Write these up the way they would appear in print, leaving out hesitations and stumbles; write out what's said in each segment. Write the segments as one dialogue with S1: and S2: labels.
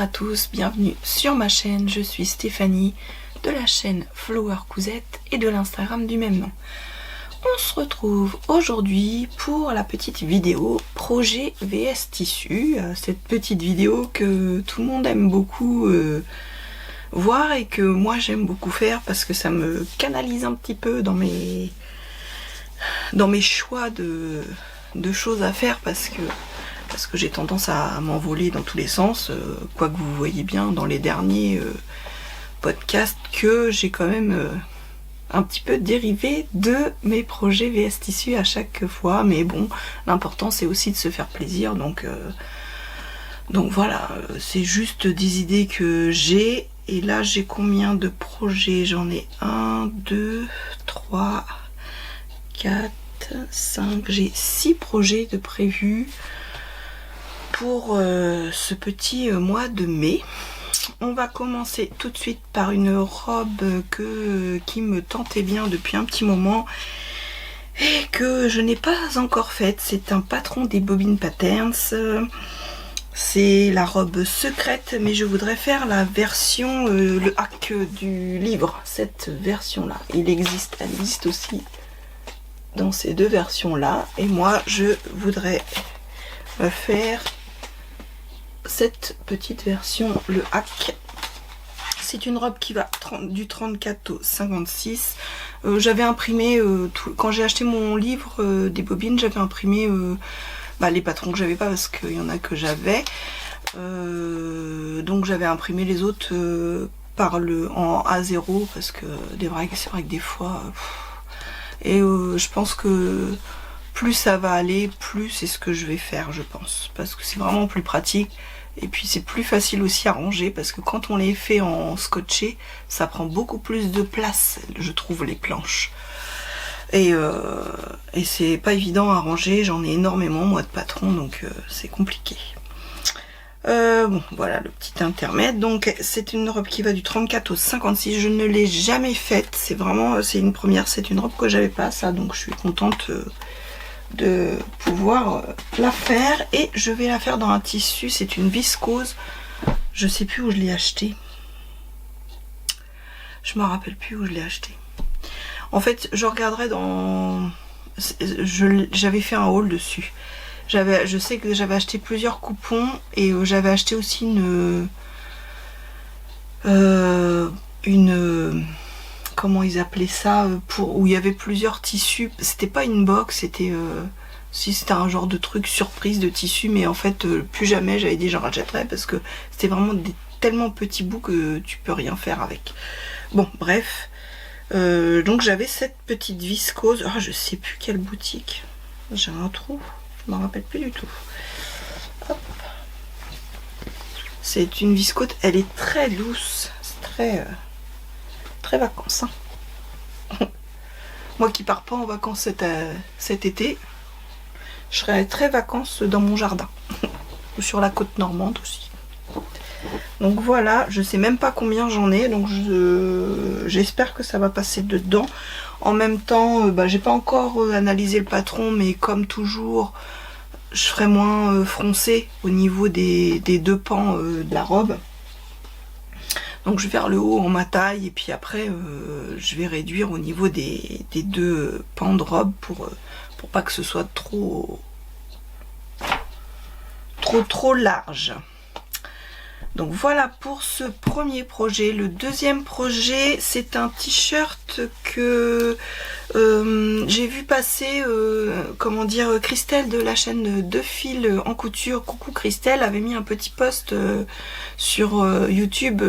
S1: à tous, bienvenue sur ma chaîne, je suis Stéphanie de la chaîne Flower Cousette et de l'Instagram du même nom. On se retrouve aujourd'hui pour la petite vidéo projet vs tissu, cette petite vidéo que tout le monde aime beaucoup voir et que moi j'aime beaucoup faire parce que ça me canalise un petit peu dans mes choix de choses à faire parce que j'ai tendance à m'envoler dans tous les sens, quoique vous voyez bien dans les derniers podcasts que j'ai quand même un petit peu dérivé de mes projets VS Tissu à chaque fois, mais bon, l'important c'est aussi de se faire plaisir, donc voilà, c'est juste des idées que j'ai, et là j'ai combien de projets? J'en ai 1, 2, 3, 4, 5, j'ai 6 projets de prévus pour ce petit mois de mai. On va commencer tout de suite par une robe qui me tentait bien depuis un petit moment et que je n'ai pas encore faite. C'est un patron des Bobbin Patterns. C'est la robe secrète, mais je voudrais faire la version, le hack du livre, cette version-là. Elle existe aussi dans ces deux versions-là. Et moi, je voudrais faire cette petite version, le hack. C'est une robe qui va du 34 au 56. J'avais imprimé quand j'ai acheté mon livre des bobines, j'avais imprimé les patrons que j'avais pas parce qu'il y en a que j'avais, donc j'avais imprimé les autres en A0 parce que c'est vrai que des fois je pense que plus ça va aller, plus c'est ce que je vais faire, je pense, parce que c'est vraiment plus pratique. Et puis c'est plus facile aussi à ranger parce que quand on les fait en scotché, ça prend beaucoup plus de place, je trouve, les planches. Et c'est pas évident à ranger, j'en ai énormément moi de patrons, donc c'est compliqué. Bon, voilà le petit intermède. Donc c'est une robe qui va du 34 au 56, je ne l'ai jamais faite, c'est une première, c'est une robe que j'avais pas, ça, donc je suis contente de pouvoir la faire, et je vais la faire dans un tissu, c'est une viscose, je sais plus où je l'ai acheté, je me rappelle plus où je l'ai acheté. En fait, je regarderai j'avais fait un haul dessus, je sais que j'avais acheté plusieurs coupons, et j'avais acheté aussi une comment ils appelaient ça, où il y avait plusieurs tissus. C'était pas une box, c'était c'était un genre de truc surprise de tissu, mais en fait plus jamais. J'avais dit j'en rachèterais parce que c'était vraiment tellement petits bouts que tu peux rien faire avec. Bon, bref, donc j'avais cette petite viscose. Je sais plus quelle boutique, j'ai un trou, je m'en rappelle plus du tout. Hop. C'est une viscose, elle est très douce, c'est très vacances, hein. Moi qui pars pas en vacances cet été, je serai très vacances dans mon jardin ou sur la côte normande aussi. Donc voilà, je sais même pas combien j'en ai, donc j'espère que ça va passer dedans. En même temps, j'ai pas encore analysé le patron, mais comme toujours, je ferai moins froncé au niveau des deux pans de la robe. Donc je vais faire le haut en ma taille, et puis après je vais réduire au niveau des deux pans de robe pour pas que ce soit trop large. Donc voilà pour ce premier projet. Le deuxième projet, c'est un t-shirt que j'ai vu passer, comment dire, Christelle de la chaîne De Fil en couture, coucou Christelle, avait mis un petit post sur YouTube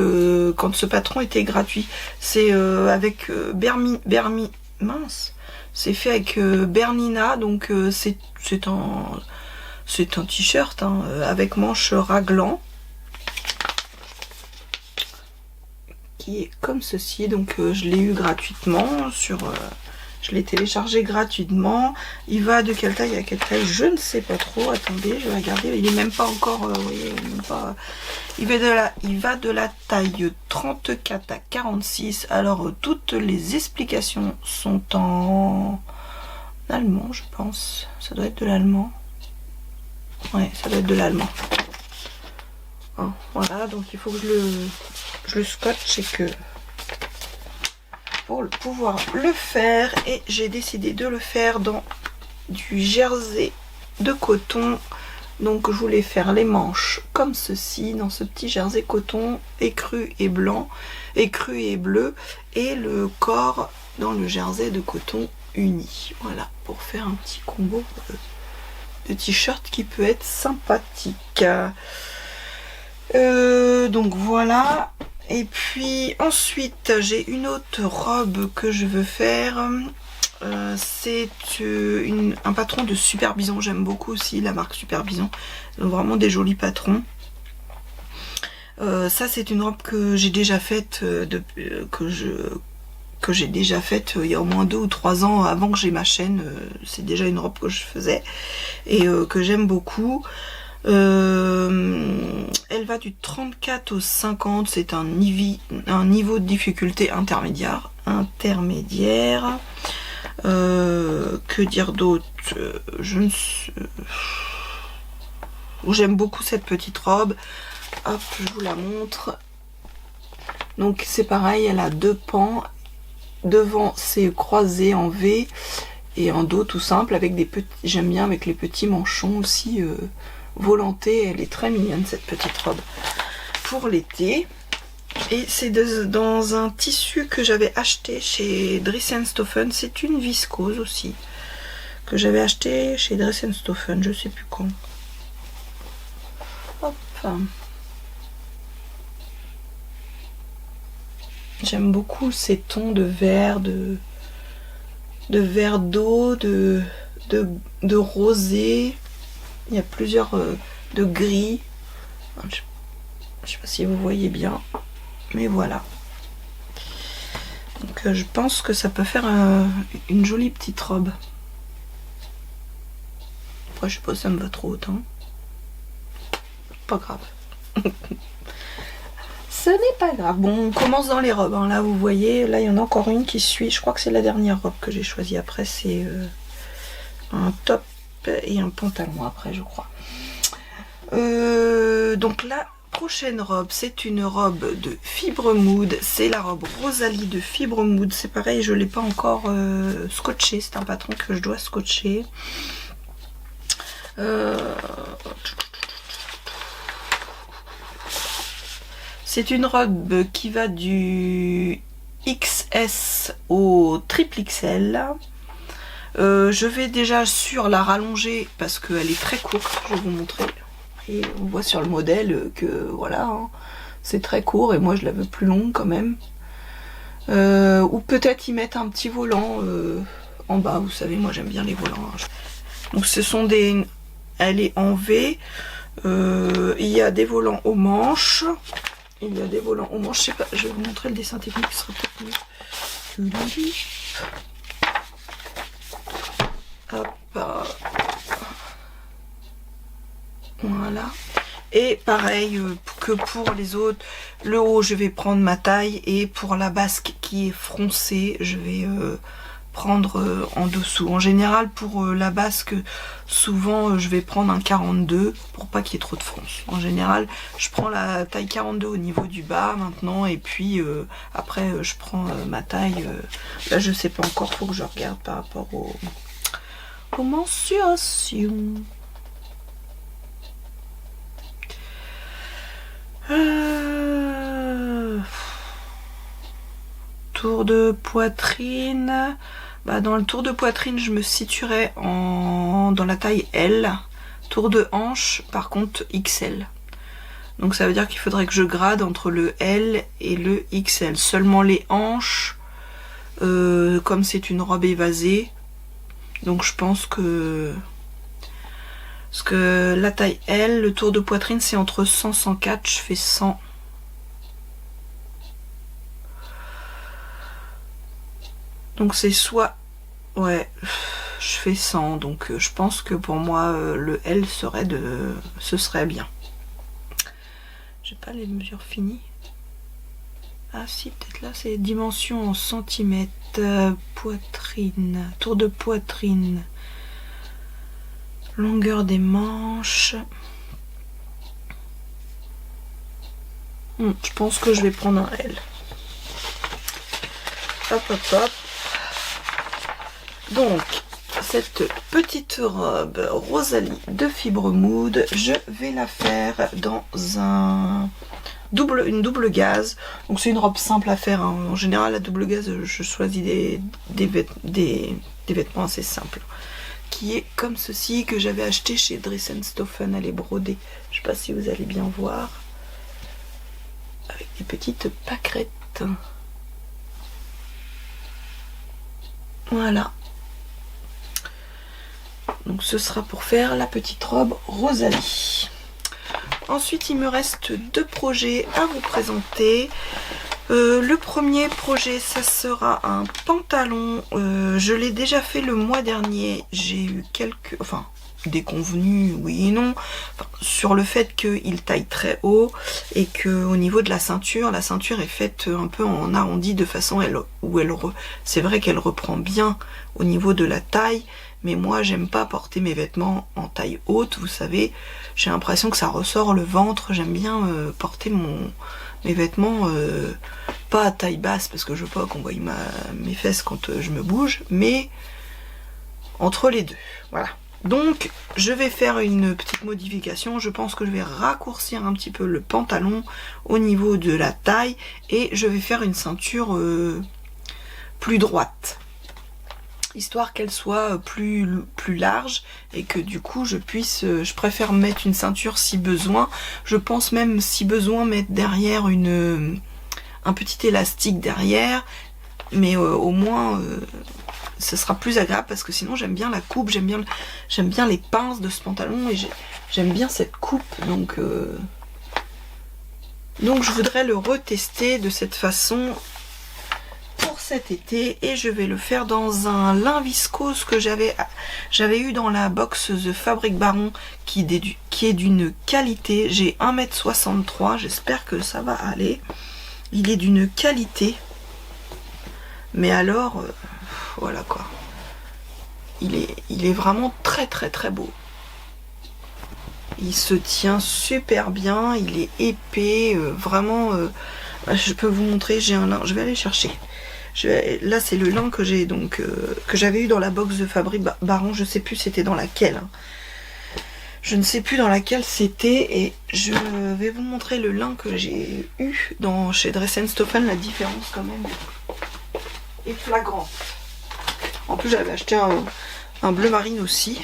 S1: quand ce patron était gratuit. C'est avec mince, c'est fait avec Bernina, donc c'est un t-shirt avec manches raglan, qui est comme ceci. Donc je l'ai eu gratuitement je l'ai téléchargé gratuitement. Il va de quelle taille à quelle taille, je ne sais pas trop. Attendez, je vais regarder. Il est même pas encore, vous voyez, même pas. Il va de la taille 34 à 46. Alors toutes les explications sont en allemand, je pense. Ça doit être de l'allemand. Ouais, ça doit être de l'allemand. Hein, voilà, donc il faut que je le scotche et que pour pouvoir le faire. Et j'ai décidé de le faire dans du jersey de coton. Donc je voulais faire les manches comme ceci, dans ce petit jersey coton écru et blanc, écru et bleu, et le corps dans le jersey de coton uni. Voilà, pour faire un petit combo de t-shirt qui peut être sympathique. Donc voilà. Et puis ensuite j'ai une autre robe que je veux faire. C'est un patron de Super Bison. J'aime beaucoup aussi la marque Super Bison. Ils ont vraiment des jolis patrons. Ça c'est une robe que j'ai déjà faite, que j'ai déjà faite il y a au moins 2 ou 3 ans avant que j'ai ma chaîne. C'est déjà une robe que je faisais et que j'aime beaucoup. Elle va du 34 au 50. C'est un niveau de difficulté intermédiaire. Que dire d'autre? J'aime beaucoup cette petite robe. Hop, je vous la montre. Donc c'est pareil, elle a 2 pans. Devant c'est croisé en V et en dos tout simple avec des petits. J'aime bien avec les petits manchons aussi volantés. Elle est très mignonne cette petite robe pour l'été. Et c'est dans un tissu que j'avais acheté chez Dress & Stophen. C'est une viscose aussi que j'avais acheté chez Dress & Stophen, je sais plus quand. Hop. J'aime beaucoup ces tons de vert, de vert d'eau, de rosé. Il y a plusieurs de gris. Je sais pas si vous voyez bien. Mais voilà. Donc je pense que ça peut faire une jolie petite robe. Après je sais pas si ça me va trop autant. Pas grave. Ce n'est pas grave. Bon, on commence dans les robes. Hein. Là vous voyez, là il y en a encore une qui suit. Je crois que c'est la dernière robe que j'ai choisie. Après c'est un top et un pantalon après je crois. Donc là. Prochaine robe, c'est une robe de Fibre Mood, c'est la robe Rosalie de Fibre Mood, c'est pareil, je ne l'ai pas encore scotché, c'est un patron que je dois scotcher. C'est une robe qui va du XS au triple XL. Je vais déjà sur la rallonger parce qu'elle est très courte, je vais vous montrer. Et on voit sur le modèle que voilà, hein, c'est très court et moi je la veux plus longue quand même. Ou peut-être y mettre un petit volant en bas, vous savez, moi j'aime bien les volants. Hein. Donc ce sont des... Elle est en V, il y a des volants aux manches. Il y a des volants aux manches, je sais pas, je vais vous montrer le dessin technique qui sera peut-être mieux. Hop. Voilà. Et pareil que pour les autres, le haut je vais prendre ma taille et pour la basque qui est froncée, je vais prendre en dessous. En général pour la basque, souvent je vais prendre un 42 pour pas qu'il y ait trop de fronce. En général, je prends la taille 42 au niveau du bas maintenant et puis après je prends ma taille. Là je sais pas encore, faut que je regarde par rapport aux mensurations. Tour de poitrine, bah dans le tour de poitrine je me situerai dans la taille L. Tour de hanche par contre XL. Donc ça veut dire qu'il faudrait que je grade entre le L et le XL. Seulement les hanches, comme c'est une robe évasée, donc je pense que... Parce que la taille L, le tour de poitrine c'est entre 100 et 104, je fais 100. Donc c'est soit... Ouais, je fais 100, donc je pense que pour moi le L serait de... Ce serait bien. J'ai pas les mesures finies. Ah si, peut-être là c'est dimension en centimètres. Poitrine, tour de poitrine. Longueur des manches. Je pense que je vais prendre un L. Hop, hop, hop. Donc, cette petite robe Rosalie de Fibre Mood, je vais la faire dans une double gaze. Donc c'est une robe simple à faire, hein. En général, la double gaze, je choisis des vêtements assez simples. Qui est comme ceci, que j'avais acheté chez Dress & Stophen. Elle est brodée. Je sais pas si vous allez bien voir. Avec des petites pâquerettes. Voilà. Donc ce sera pour faire la petite robe Rosalie. Ensuite, il me reste 2 projets à vous présenter. Le premier projet, ça sera un pantalon. Je l'ai déjà fait le mois dernier. J'ai eu quelques... Enfin, déconvenus, oui et non. Enfin, sur le fait qu'il taille très haut et qu'au niveau de la ceinture est faite un peu en arrondi de façon c'est vrai qu'elle reprend bien au niveau de la taille. Mais moi, j'aime pas porter mes vêtements en taille haute, vous savez. J'ai l'impression que ça ressort le ventre. J'aime bien porter mes vêtements pas à taille basse, parce que je veux pas qu'on voie mes fesses quand je me bouge, mais entre les deux. Voilà. Donc, je vais faire une petite modification. Je pense que je vais raccourcir un petit peu le pantalon au niveau de la taille. Et je vais faire une ceinture plus droite, histoire qu'elle soit plus large et que du coup je préfère mettre une ceinture si besoin. Je pense même si besoin mettre derrière un petit élastique derrière, mais au moins ce sera plus agréable, parce que sinon j'aime bien la coupe, j'aime bien les pinces de ce pantalon et j'aime bien cette coupe, donc je voudrais le retester de cette façon pour cet été, et je vais le faire dans un lin viscose que j'avais eu dans la box The Fabric Baron, qui est d'une qualité. J'ai 1,63 m, j'espère que ça va aller. Il est d'une qualité, mais alors voilà quoi, il est vraiment très très très beau. Il se tient super bien, il est épais, vraiment. Je peux vous montrer, j'ai un lin, je vais aller chercher. Là c'est le lin que j'ai donc que j'avais eu dans la box de Fabric Baron, je sais plus c'était dans laquelle. Hein. Je ne sais plus dans laquelle c'était, et je vais vous montrer le lin que j'ai eu chez Dress & Stophen. La différence quand même est flagrante. En plus j'avais acheté un bleu marine aussi,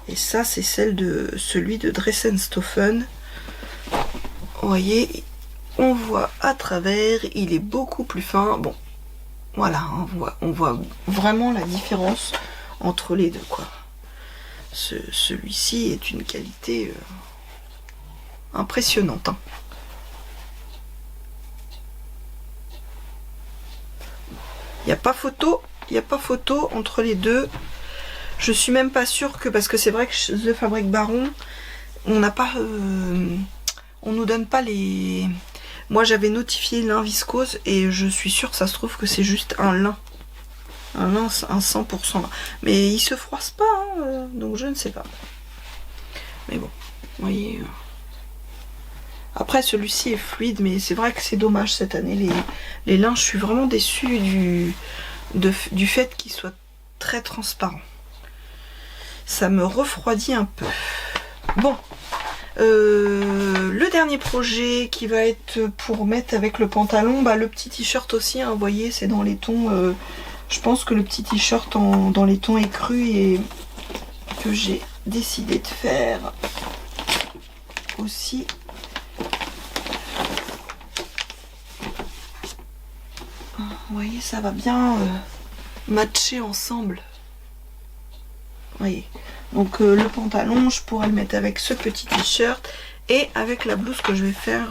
S1: et ça c'est celui de Dress & Stophen. Vous voyez, on voit à travers, il est beaucoup plus fin. Bon, voilà, on voit vraiment la différence entre les deux, quoi. Celui-ci est une qualité impressionnante. Hein. Il n'y a pas photo entre les deux. Je suis même pas sûre que, parce que c'est vrai que chez The Fabric Baron, on n'a pas, on nous donne pas les. Moi j'avais notifié lin viscose et je suis sûre que ça se trouve que c'est juste un lin. Un 100%. Mais il se froisse pas, hein, donc je ne sais pas. Mais bon, vous voyez. Après, celui-ci est fluide, mais c'est vrai que c'est dommage cette année. Les lins, je suis vraiment déçue du fait qu'ils soient très transparents. Ça me refroidit un peu. Bon, le dernier projet qui va être pour mettre avec le pantalon, le petit t-shirt aussi, hein, vous voyez, c'est dans les tons... je pense que le petit t-shirt dans les tons écrus et que j'ai décidé de faire aussi. Vous voyez, ça va bien matcher ensemble. Vous voyez. Donc le pantalon, je pourrais le mettre avec ce petit t-shirt et avec la blouse que je vais faire.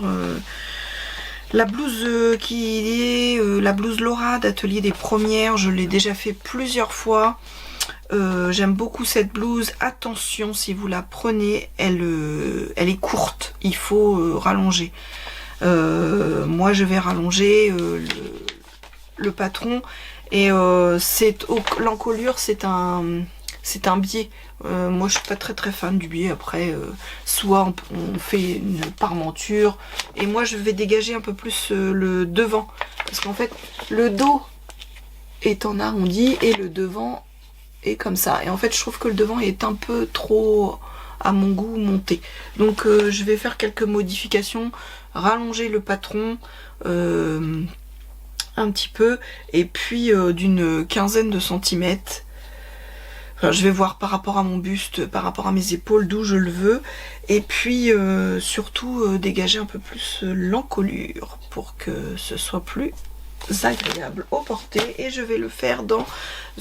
S1: La blouse qui est la blouse Laura d'Atelier des Premières. Je l'ai déjà fait plusieurs fois. J'aime beaucoup cette blouse. Attention, si vous la prenez, elle est courte. Il faut rallonger. Moi, je vais rallonger le patron. Et l'encolure, c'est un c'est un biais. Moi je suis pas très fan du biais. Après soit on fait une parmenture et moi je vais dégager un peu plus le devant parce qu'en fait le dos est en arrondi et le devant est comme ça, et en fait je trouve que le devant est un peu trop à mon goût monté, donc je vais faire quelques modifications, rallonger le patron un petit peu, et puis d'une quinzaine de centimètres. Enfin, je vais voir par rapport à mon buste, par rapport à mes épaules, d'où je le veux, et puis surtout dégager un peu plus l'encolure pour que ce soit plus agréable au porté. Et je vais le faire dans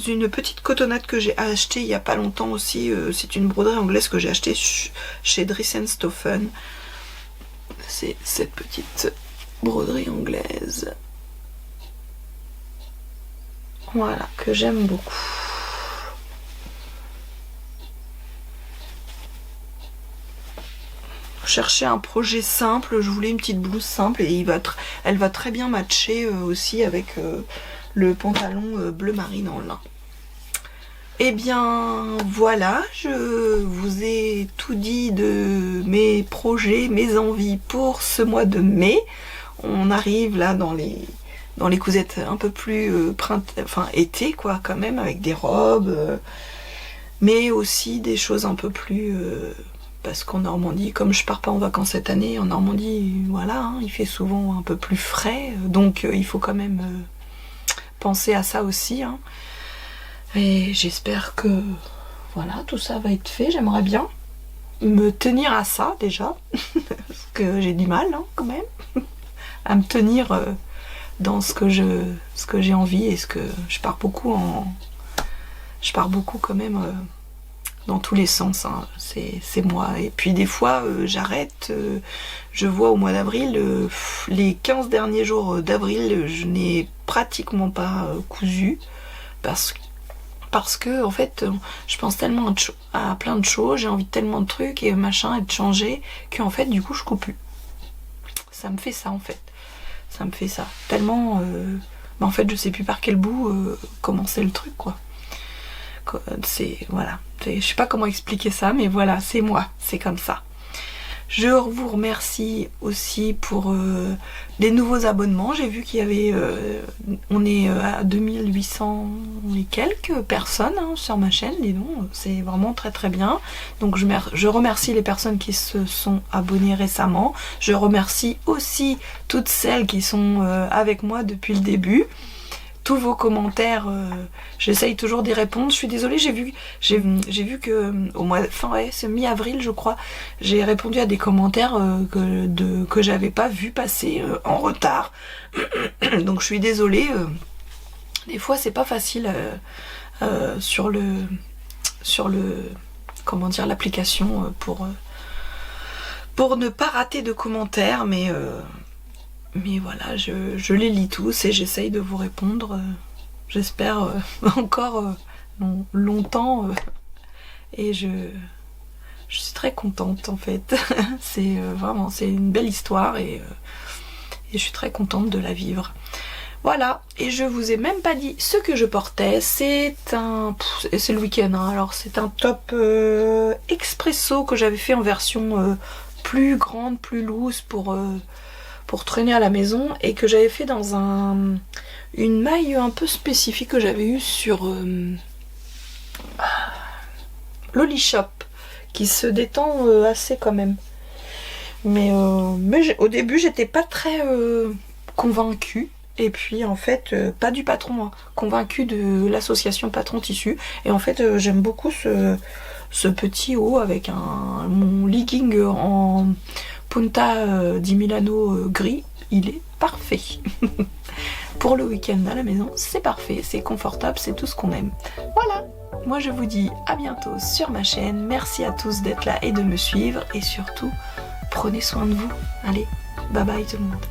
S1: une petite cotonnade que j'ai acheté il n'y a pas longtemps aussi. C'est une broderie anglaise que j'ai acheté chez Dressenstoffen. C'est cette petite broderie anglaise, voilà, que j'aime beaucoup. Je cherchais un projet simple, je voulais une petite blouse simple, et elle va très bien matcher aussi avec le pantalon bleu marine en lin. Et bien voilà, je vous ai tout dit de mes projets, mes envies pour ce mois de mai. On arrive là dans les cousettes un peu plus été quoi, quand même, avec des robes, mais aussi des choses un peu plus parce qu'en Normandie, comme je pars pas en vacances cette année, en Normandie, voilà, hein, il fait souvent un peu plus frais, donc il faut quand même penser à ça aussi, hein. Et j'espère que voilà, tout ça va être fait. J'aimerais bien me tenir à ça déjà, parce que j'ai du mal, hein, quand même, à me tenir dans ce que j'ai envie, et ce que je pars beaucoup quand même dans tous les sens, hein. C'est moi. Et puis des fois j'arrête, je vois au mois d'avril, les 15 derniers jours d'avril, je n'ai pratiquement pas cousu parce que en fait je pense tellement à plein de choses, j'ai envie de tellement de trucs et machin et de changer, qu'en fait du coup je coupe plus. Ça me fait ça en fait. Ça me fait ça. Tellement en fait je sais plus par quel bout commencer le truc quoi. C'est voilà. Je sais pas comment expliquer ça, mais voilà, c'est moi, c'est comme ça. Je vous remercie aussi pour les nouveaux abonnements. J'ai vu qu'il y avait, on est à 2800 et quelques personnes hein, sur ma chaîne, dis donc, c'est vraiment très bien. Donc je remercie les personnes qui se sont abonnées récemment. Je remercie aussi toutes celles qui sont avec moi depuis le début. Tous vos commentaires, j'essaye toujours d'y répondre. Je suis désolée, j'ai vu que au mois, c'est mi-avril je crois, j'ai répondu à des commentaires que j'avais pas vu passer en retard. Donc je suis désolée. Des fois c'est pas facile sur le comment dire, l'application pour ne pas rater de commentaires, mais voilà, je les lis tous et j'essaye de vous répondre, j'espère encore longtemps, et je suis très contente en fait. C'est vraiment, c'est une belle histoire, et je suis très contente de la vivre. Voilà, et je vous ai même pas dit ce que je portais. C'est le week-end, hein, alors c'est un top expresso que j'avais fait en version plus grande, plus loose pour traîner à la maison, et que j'avais fait dans une maille un peu spécifique que j'avais eue sur Lolishop, qui se détend assez quand même. Mais au début j'étais pas très convaincue, et puis en fait pas du patron, hein, convaincue de l'association Patron Tissu, et en fait j'aime beaucoup ce petit haut avec mon legging en Punta di Milano gris, il est parfait. Pour le week-end à la maison, c'est parfait, c'est confortable, c'est tout ce qu'on aime. Voilà, moi je vous dis à bientôt sur ma chaîne. Merci à tous d'être là et de me suivre, et surtout, prenez soin de vous. Allez, bye bye tout le monde.